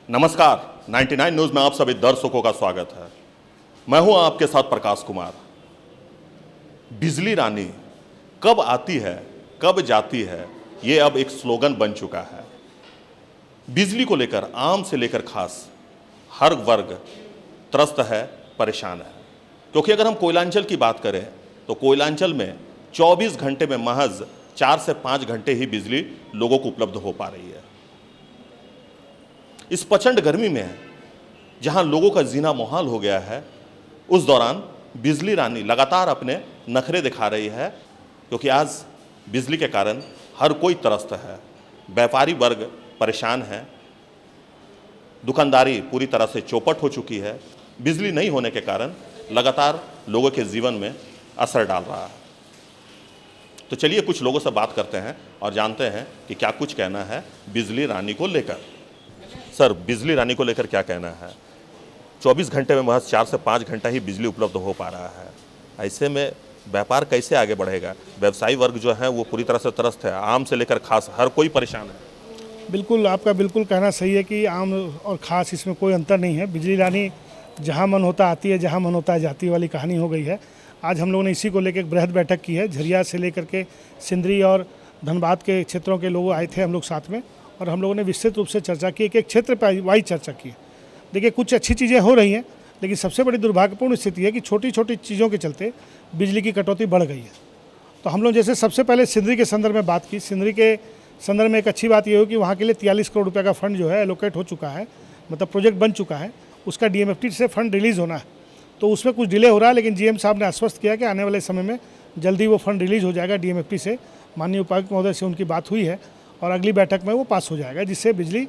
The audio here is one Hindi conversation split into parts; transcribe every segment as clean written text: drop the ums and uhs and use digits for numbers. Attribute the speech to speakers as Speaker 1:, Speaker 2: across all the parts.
Speaker 1: नमस्कार, 99 न्यूज़ में आप सभी दर्शकों का स्वागत है। मैं हूं आपके साथ प्रकाश कुमार। बिजली रानी कब आती है, कब जाती है, ये अब एक स्लोगन बन चुका है। बिजली को लेकर आम से लेकर खास हर वर्ग त्रस्त है, परेशान है। क्योंकि अगर हम कोयलांचल की बात करें तो कोयलांचल में 24 घंटे में महज 4 से 5 घंटे ही बिजली लोगों को उपलब्ध हो पा रही है। इस प्रचंड गर्मी में जहां लोगों का जीना मुहाल हो गया है, उस दौरान बिजली रानी लगातार अपने नखरे दिखा रही है। क्योंकि आज बिजली के कारण हर कोई त्रस्त है, व्यापारी वर्ग परेशान है, दुकानदारी पूरी तरह से चौपट हो चुकी है। बिजली नहीं होने के कारण लगातार लोगों के जीवन में असर डाल रहा है। तो चलिए कुछ लोगों से बात करते हैं और जानते हैं कि क्या कुछ कहना है बिजली रानी को लेकर। सर, बिजली रानी को लेकर क्या कहना है? 24 घंटे में महज 4 से 5 घंटा ही बिजली उपलब्ध हो पा रहा है। ऐसे में व्यापार कैसे आगे बढ़ेगा? व्यवसायी वर्ग जो है वो पूरी तरह से त्रस्त है, आम से लेकर खास हर कोई परेशान है।
Speaker 2: बिल्कुल, आपका बिल्कुल कहना सही है कि आम और ख़ास इसमें कोई अंतर नहीं है। बिजली रानी जहां मन होता आती है, जहां मन होता है जाती वाली कहानी हो गई है। आज हम लोगों ने इसी को लेकर एक बृहद बैठक की है। झरिया से लेकर के सिंदरी और धनबाद के क्षेत्रों के लोग आए थे हम लोग साथ में, और हम लोगों ने विस्तृत रूप से चर्चा की, एक क्षेत्र पर वाइज चर्चा की। देखिए, कुछ अच्छी चीज़ें हो रही हैं, लेकिन सबसे बड़ी दुर्भाग्यपूर्ण स्थिति है कि छोटी छोटी चीज़ों के चलते बिजली की कटौती बढ़ गई है। तो हम लोग जैसे सबसे पहले सिंदरी के संदर्भ में बात की। सिंदरी के संदर्भ में एक अच्छी बात ये हो कि वहाँ के लिए 43 करोड़ रुपये का फंड जो है एलोकेट हो चुका है, मतलब प्रोजेक्ट बन चुका है। उसका डीएमएफटी से फंड रिलीज़ होना है, तो उसमें कुछ डिले हो रहा है, लेकिन जीएम साहब ने आश्वस्त किया कि आने वाले समय में जल्दी वो फंड रिलीज़ हो जाएगा डीएमएफटी से। माननीय उपायुक्त महोदय से उनकी बात हुई है और अगली बैठक में वो पास हो जाएगा, जिससे बिजली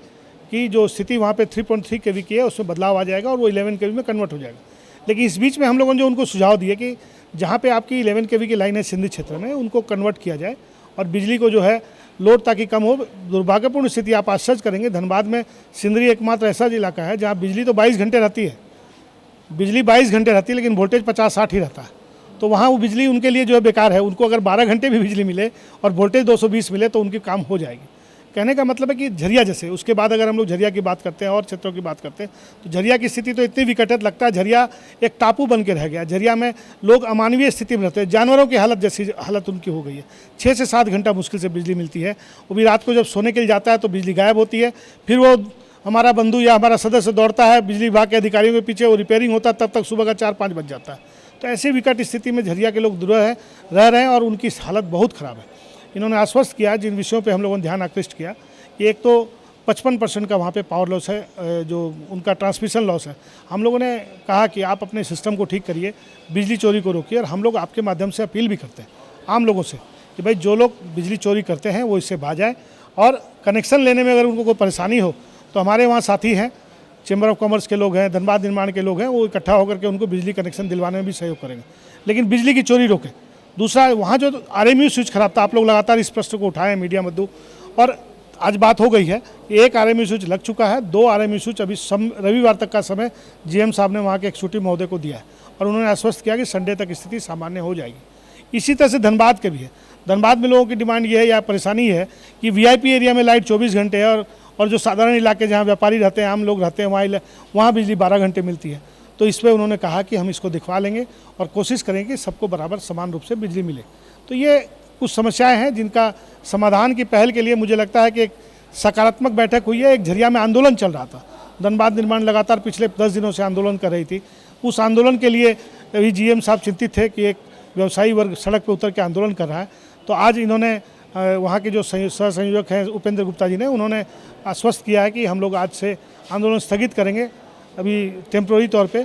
Speaker 2: की जो स्थिति वहाँ पे 3.3 केवी की है उसमें बदलाव आ जाएगा और वो 11 केवी में कन्वर्ट हो जाएगा। लेकिन इस बीच में हम लोगों ने जो उनको सुझाव दिए कि जहाँ पे आपकी 11 केवी की लाइन है सिंधी क्षेत्र में, उनको कन्वर्ट किया जाए और बिजली को जो है लोड ताकि कम हो। दुर्भाग्यपूर्ण स्थिति आप आश्चर्य करेंगे, धनबाद में सिंदरी एकमात्र ऐसा इलाका है जहाँ बिजली तो 22 घंटे रहती है, बिजली 22 घंटे रहती है, लेकिन वोल्टेज 50-60 ही रहता है। तो वहाँ वो बिजली उनके लिए जो है बेकार है। उनको अगर 12 घंटे भी बिजली मिले और वोल्टेज 220 मिले तो उनकी काम हो जाएगी। कहने का मतलब है कि झरिया जैसे, उसके बाद अगर हम लोग झरिया की बात करते हैं और क्षेत्रों की बात करते हैं तो झरिया की स्थिति तो इतनी विकट है, लगता है झरिया एक टापू बन के रह गया। झरिया में लोग अमानवीय स्थिति में रहते हैं, जानवरों की हालत जैसी हालत उनकी हो गई है। 6 से 7 घंटा मुश्किल से बिजली मिलती है। वो भी रात को जब सोने के लिए जाता है तो बिजली गायब होती है। फिर वो हमारा बंधु या हमारा सदस्य दौड़ता है बिजली विभाग के अधिकारियों के पीछे, वो रिपेयरिंग होता है, तब तक सुबह का 4-5 बज जाता है। तो ऐसी विकट स्थिति में झरिया के लोग रह रहे हैं और उनकी हालत बहुत ख़राब है। इन्होंने आश्वस्त किया, जिन विषयों पे हम लोगों ने ध्यान आकृष्ट किया कि एक तो 55% का वहाँ पे पावर लॉस है, जो उनका ट्रांसमिशन लॉस है। हम लोगों ने कहा कि आप अपने सिस्टम को ठीक करिए, बिजली चोरी को रोकिए। और हम लोग आपके माध्यम से अपील भी करते हैं आम लोगों से कि भाई जो लोग बिजली चोरी करते हैं वो इससे बाज आए, और कनेक्शन लेने में अगर उनको कोई परेशानी हो तो हमारे वहाँ साथी हैं, चैम्बर ऑफ कॉमर्स के लोग हैं, धनबाद निर्माण के लोग हैं, वो इकट्ठा होकर के उनको बिजली कनेक्शन दिलवाने में भी सहयोग करेंगे, लेकिन बिजली की चोरी रोकें। दूसरा, वहाँ जो आरएमयू स्विच खराब था, आप लोग लगातार इस प्रश्न को उठाए मीडिया मध्य, और आज बात हो गई है कि एक आरएमयू स्विच लग चुका है, 2 आरएमयू स्विच अभी रविवार तक का समय जीएम साहब ने वहाँ के एक्जीक्यूटिव महोदय को दिया है, और उन्होंने आश्वस्त किया कि संडे तक स्थिति सामान्य हो जाएगी। इसी तरह से धनबाद के भी है। धनबाद में लोगों की डिमांड ये है या परेशानी है कि वीआईपी एरिया में लाइट 24 घंटे है, और जो साधारण इलाके जहाँ व्यापारी रहते हैं, आम लोग रहते हैं, वहाँ बिजली 12 घंटे मिलती है। तो इस पर उन्होंने कहा कि हम इसको दिखवा लेंगे और कोशिश करेंगे कि सबको बराबर समान रूप से बिजली मिले। तो ये कुछ समस्याएं हैं जिनका समाधान की पहल के लिए मुझे लगता है कि एक सकारात्मक बैठक हुई है। एक झरिया में आंदोलन चल रहा था, धनबाद निर्माण लगातार पिछले 10 दिनों से आंदोलन कर रही थी। उस आंदोलन के लिए अभी जीएम साहब चिंतित थे कि एक व्यवसायी वर्ग सड़क पर उतर के आंदोलन कर रहा है। तो आज इन्होंने वहाँ के जो सह संयोजक हैं उपेंद्र गुप्ता जी ने, उन्होंने आश्वस्त किया है कि हम लोग आज से आंदोलन स्थगित करेंगे अभी टेम्प्रोरी तौर पे।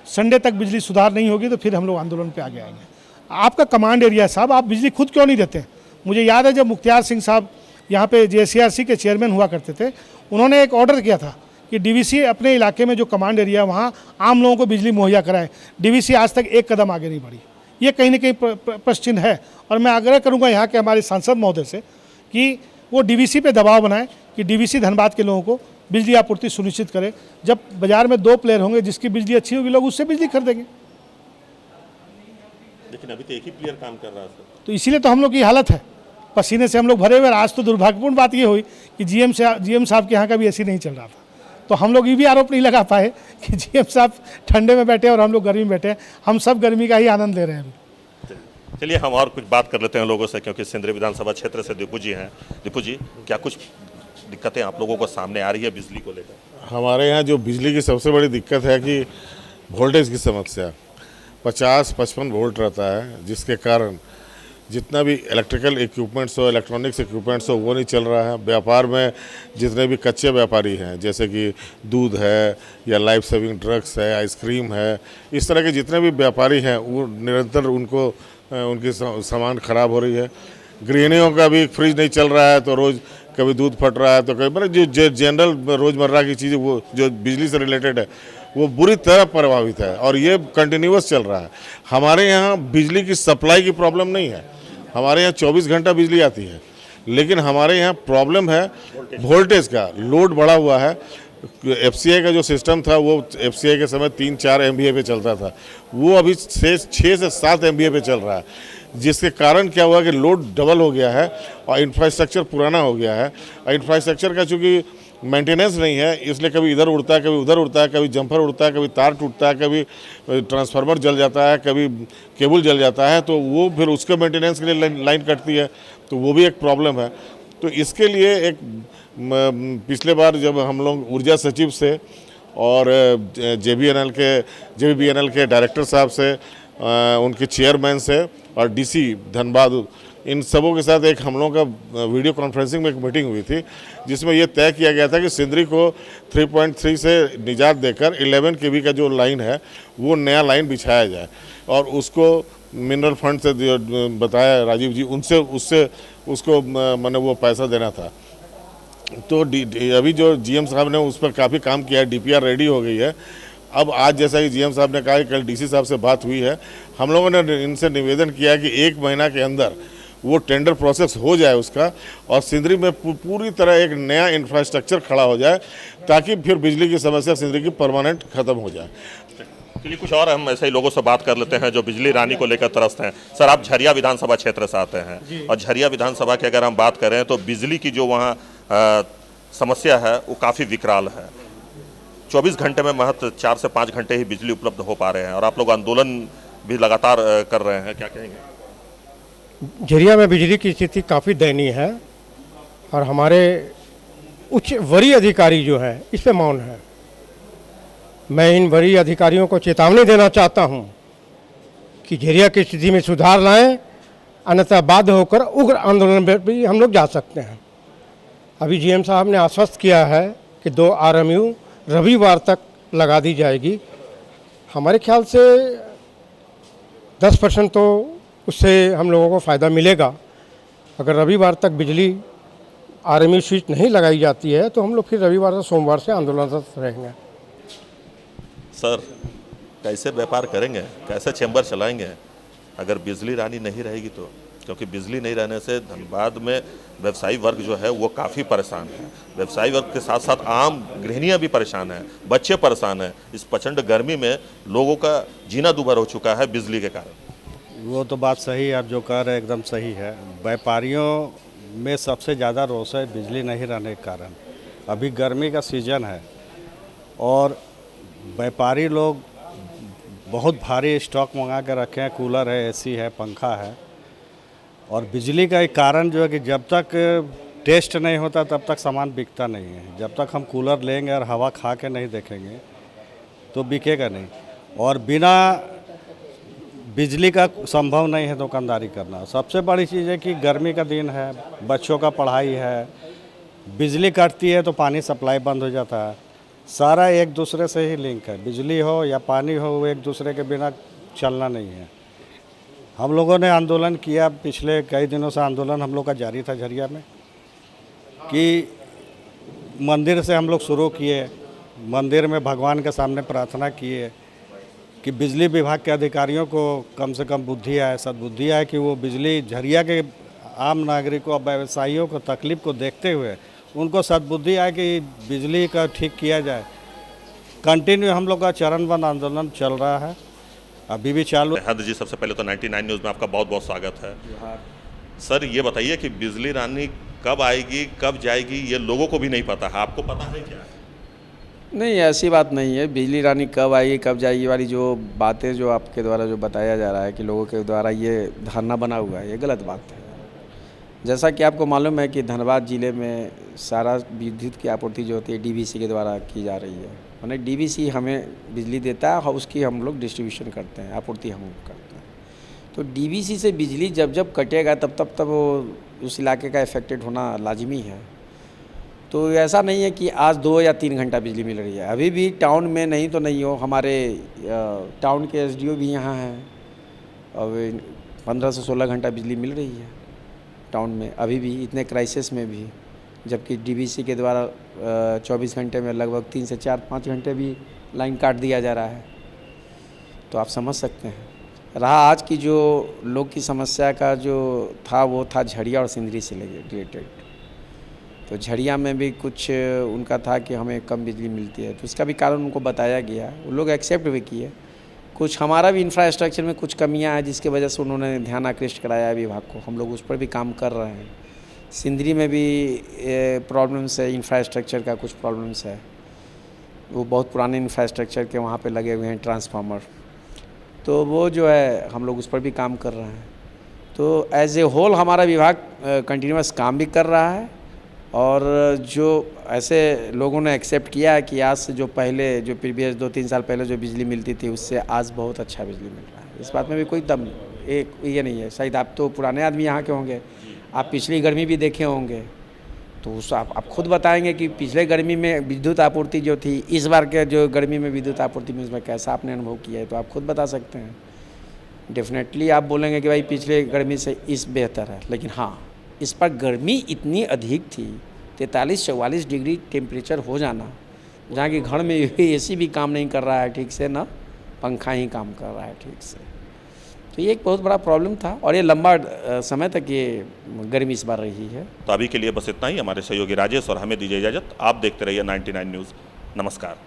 Speaker 2: संडे तक बिजली सुधार नहीं होगी तो फिर हम लोग आंदोलन पे आगे आएंगे। आपका कमांड एरिया है साहब, आप बिजली खुद क्यों नहीं देते? मुझे याद है जब मुख्तियार सिंह साहब यहाँ पे जेसीआरसी के चेयरमैन हुआ करते थे, उन्होंने एक ऑर्डर किया था कि डीवीसी अपने इलाके में जो कमांड एरिया है वहाँ आम लोगों को बिजली मुहैया कराए। डीवीसी आज तक एक कदम आगे नहीं बढ़ी। ये कहीं ना कहीं प्रश्न चिन्ह है, और मैं आग्रह करूँगा यहाँ के हमारे सांसद महोदय से कि वो डीवीसी पे दबाव बनाए कि डीवीसी धनबाद के लोगों को बिजली आपूर्ति सुनिश्चित करे। जब बाजार में 2 प्लेयर होंगे, जिसकी बिजली अच्छी होगी लोग उससे बिजली खरीदेंगे।
Speaker 1: लेकिन अभी तो एक ही प्लेयर काम कर रहा है सर।
Speaker 2: तो इसीलिए तो हम लोग की हालत है, पसीने से हम लोग भरे हुए। आज तो दुर्भाग्यपूर्ण बात ये हुई कि जीएम साहब के यहाँ का भी एसी नहीं चल रहा था। तो हम लोग ये भी आरोप नहीं लगा पाए कि जीएम साहब ठंडे में बैठे और हम लोग गर्मी में बैठे हैं। हम सब गर्मी का ही आनंद ले रहे हैं अभी।
Speaker 1: चलिए हम और कुछ बात कर लेते हैं लोगों से, क्योंकि सिंदरी विधानसभा क्षेत्र से दीपू जी हैं। दीपू जी, क्या कुछ दिक्कतें आप लोगों को सामने आ रही है बिजली को लेकर?
Speaker 3: हमारे यहाँ जो बिजली की सबसे बड़ी दिक्कत है कि वोल्टेज की समस्या 50-55 वोल्ट रहता है, जिसके कारण जितना भी इलेक्ट्रिकल इक्विपमेंट्स हो, इलेक्ट्रॉनिक्स इक्विपमेंट्स हो, वो नहीं चल रहा है। व्यापार में जितने भी कच्चे व्यापारी हैं, जैसे कि दूध है या लाइफ सेविंग ड्रग्स है, आइसक्रीम है, इस तरह के जितने भी व्यापारी हैं वो निरंतर उनको उनकी सामान ख़राब हो रही है। गृहिणियों का भी फ्रिज नहीं चल रहा है, तो रोज़ कभी दूध फट रहा है, तो कभी मतलब जो जनरल रोज़मर्रा की चीज़ें वो जो बिजली से रिलेटेड है वो बुरी तरह प्रभावित है, और ये कंटिन्यूअस चल रहा है। हमारे यहाँ बिजली की सप्लाई की प्रॉब्लम नहीं है, हमारे यहाँ 24 घंटा बिजली आती है, लेकिन हमारे यहाँ प्रॉब्लम है वोल्टेज का। लोड बढ़ा हुआ है। एफसीआई का जो सिस्टम था वो एफसीआई के समय 3-4 MVA पे चलता था, वो अभी 6 से 7 MVA पे चल रहा है, जिसके कारण क्या हुआ कि लोड डबल हो गया है और इंफ्रास्ट्रक्चर पुराना हो गया है। इंफ्रास्ट्रक्चर का चूँकि मेंटेनेंस नहीं है, इसलिए कभी इधर उड़ता है, कभी उधर उड़ता है, कभी जंपर उड़ता है, कभी तार टूटता है, कभी ट्रांसफार्मर जल जाता है, कभी केबल जल जाता है, तो वो फिर उसके मेंटेनेंस के लिए लाइन कटती है, तो वो भी एक प्रॉब्लम है। तो इसके लिए एक पिछले बार जब हम लोग ऊर्जा सचिव से और JBBNL के डायरेक्टर साहब से, उनके चेयरमैन से और DC धनबाद, इन सबों के साथ एक हम लोगों का वीडियो कॉन्फ्रेंसिंग में एक मीटिंग हुई थी, जिसमें ये तय किया गया था कि सिंदरी को 3.3 से निजात देकर 11 kV का जो लाइन है वो नया लाइन बिछाया जाए, और उसको मिनरल फंड से बताया राजीव जी, उससे उसको मैंने वो पैसा देना था। तो अभी जो GM साहब ने उस पर काफ़ी काम किया है, DPR रेडी हो गई है। अब आज जैसा कि GM साहब ने कहा कि कल DC साहब से बात हुई है, हम लोगों ने इनसे निवेदन किया है कि 1 महीना के अंदर वो टेंडर प्रोसेस हो जाए उसका, और सिंदरी में पूरी तरह एक नया इंफ्रास्ट्रक्चर खड़ा हो जाए, ताकि फिर बिजली की समस्या सिंदरी की परमानेंट खत्म हो जाए।
Speaker 1: चलिए कुछ और हम ऐसे ही लोगों से बात कर लेते हैं जो बिजली रानी को लेकर त्रस्त हैं। सर, आप झरिया विधानसभा क्षेत्र से आते हैं, और झरिया विधानसभा की अगर हम बात करें तो बिजली की जो वहाँ समस्या है वो काफ़ी विकराल है। 24 घंटे में महज 4 से 5 घंटे ही बिजली उपलब्ध हो पा रहे हैं, और आप लोग आंदोलन भी लगातार कर रहे हैं, क्या कहेंगे?
Speaker 4: झरिया में बिजली की स्थिति काफ़ी दयनीय है, और हमारे उच्च वरीय अधिकारी जो है इस पे मौन है। मैं इन वरीय अधिकारियों को चेतावनी देना चाहता हूं कि झरिया की स्थिति में सुधार लाएं, अन्यथा बाध्य होकर उग्र आंदोलन में भी हम लोग जा सकते हैं। अभी GM साहब ने आश्वस्त किया है कि 2 RMU रविवार तक लगा दी जाएगी। हमारे ख्याल से 10% तो उससे हम लोगों को फ़ायदा मिलेगा। अगर रविवार तक बिजली RMU स्विच नहीं लगाई जाती है तो हम लोग फिर रविवार से सोमवार से आंदोलनरत रहेंगे।
Speaker 1: सर, कैसे व्यापार करेंगे, कैसे चैम्बर चलाएंगे अगर बिजली रानी नहीं रहेगी तो? क्योंकि बिजली नहीं रहने से धनबाद में व्यवसायी वर्ग जो है वो काफ़ी परेशान है। व्यवसायी वर्ग के साथ साथ आम गृहिणियाँ भी परेशान हैं, बच्चे परेशान हैं। इस प्रचंड गर्मी में लोगों का जीना दूभर हो चुका है बिजली के कारण।
Speaker 5: वो तो बात सही है, आप जो कह रहे हैं एकदम सही है। व्यापारियों में सबसे ज़्यादा रोष है बिजली नहीं रहने के कारण। अभी गर्मी का सीज़न है और व्यापारी लोग बहुत भारी स्टॉक मंगा के रखे हैं, कूलर है, AC है, पंखा है, और बिजली का एक कारण जो है कि जब तक टेस्ट नहीं होता तब तक सामान बिकता नहीं है। जब तक हम कूलर लेंगे और हवा खा के नहीं देखेंगे तो बिकेगा नहीं, और बिना बिजली का संभव नहीं है दुकानदारी करना। सबसे बड़ी चीज़ है कि गर्मी का दिन है, बच्चों का पढ़ाई है, बिजली कटती है तो पानी सप्लाई बंद हो जाता है। सारा एक दूसरे से ही लिंक है, बिजली हो या पानी हो, वो एक दूसरे के बिना चलना नहीं है। हम लोगों ने आंदोलन किया, पिछले कई दिनों से आंदोलन हम लोग का जारी था झरिया में, कि मंदिर से हम लोग शुरू किए, मंदिर में भगवान के सामने प्रार्थना किए कि बिजली विभाग के अधिकारियों को कम से कम बुद्धि आए, सद्बुद्धि आए, कि वो बिजली झरिया के आम नागरिकों और व्यवसायियों को तकलीफ को देखते हुए उनको सद्बुद्धि आए कि बिजली का ठीक किया जाए। कंटिन्यू हम लोग का चरणबद्ध आंदोलन चल रहा है, अभी भी चालू।
Speaker 1: हद जी, सबसे पहले तो 99 न्यूज़ में आपका बहुत बहुत स्वागत है। सर, ये बताइए कि बिजली रानी कब आएगी, कब जाएगी, ये लोगों को भी नहीं पता है, आपको पता है क्या?
Speaker 6: नहीं, ऐसी बात नहीं है। बिजली रानी कब आएगी कब जाएगी वाली जो बातें जो आपके द्वारा जो बताया जा रहा है कि लोगों के द्वारा ये धारणा बना हुआ है, ये गलत बात है। जैसा कि आपको मालूम है कि धनबाद ज़िले में सारा विद्युत की आपूर्ति जो होती है डीवीसी के द्वारा की जा रही है। माने डीवीसी हमें बिजली देता है और उसकी हम लोग डिस्ट्रीब्यूशन करते हैं, आपूर्ति हम करते हैं। तो डीवीसी से बिजली जब जब कटेगा तब वो उस इलाके का इफेक्टेड होना लाजिमी है। तो ऐसा नहीं है कि आज 2 या 3 घंटा बिजली मिल रही है। अभी भी टाउन में नहीं तो नहीं हो, हमारे टाउन के एसडीओ भी यहाँ हैं और 15 से 16 घंटा बिजली मिल रही है टाउन में अभी भी, इतने क्राइसिस में भी। जबकि डीवीसी के द्वारा 24 घंटे में लगभग 3 से 4-5 घंटे भी लाइन काट दिया जा रहा है। तो आप समझ सकते हैं। रहा आज की जो लोग की समस्या का जो था वो था झड़िया और सिंदरी से रिलेटेड। तो झड़िया में भी कुछ उनका था कि हमें कम बिजली मिलती है, तो उसका भी कारण उनको बताया गया, वो लोग एक्सेप्ट भी किए। कुछ हमारा भी इंफ्रास्ट्रक्चर में कुछ कमियां हैं जिसकी वजह से उन्होंने ध्यान आकृष्ट कराया विभाग को, हम लोग उस पर भी काम कर रहे हैं। सिंदरी में भी प्रॉब्लम्स है, इंफ्रास्ट्रक्चर का कुछ प्रॉब्लम्स है, वो बहुत पुराने इंफ्रास्ट्रक्चर के वहाँ पे लगे हुए हैं ट्रांसफार्मर, तो वो जो है हम लोग उस पर भी काम कर रहे हैं। तो एज ए होल हमारा विभाग कंटिन्यूस काम भी कर रहा है और जो ऐसे लोगों ने एक्सेप्ट किया है कि आज से जो पहले जो प्रीवियस 2-3 साल पहले जो बिजली मिलती थी उससे आज बहुत अच्छा बिजली मिल रहा है। इस बात में भी कोई दम एक ये नहीं है। शायद आप तो पुराने आदमी यहाँ के होंगे, आप पिछली गर्मी भी देखे होंगे, तो उस आप खुद बताएंगे कि पिछले गर्मी में विद्युत आपूर्ति जो थी, इस बार के जो गर्मी में विद्युत आपूर्ति में उसमें कैसा आपने अनुभव किया है, तो आप खुद बता सकते हैं। डेफिनेटली आप बोलेंगे कि भाई पिछले गर्मी से इस बेहतर है, लेकिन हाँ इस पर गर्मी इतनी अधिक थी, 43-44 डिग्री टेम्परेचर हो जाना, जहाँ कि घर में एसी भी काम नहीं कर रहा है ठीक से, ना पंखा ही काम कर रहा है ठीक से। तो ये एक बहुत बड़ा प्रॉब्लम था और ये लंबा समय तक ये गर्मी इस बार रही है।
Speaker 1: तो अभी के लिए बस इतना ही। हमारे सहयोगी राजेश और हमें दीजिए इजाज़त। आप देखते रहिए 99 न्यूज़। नमस्कार।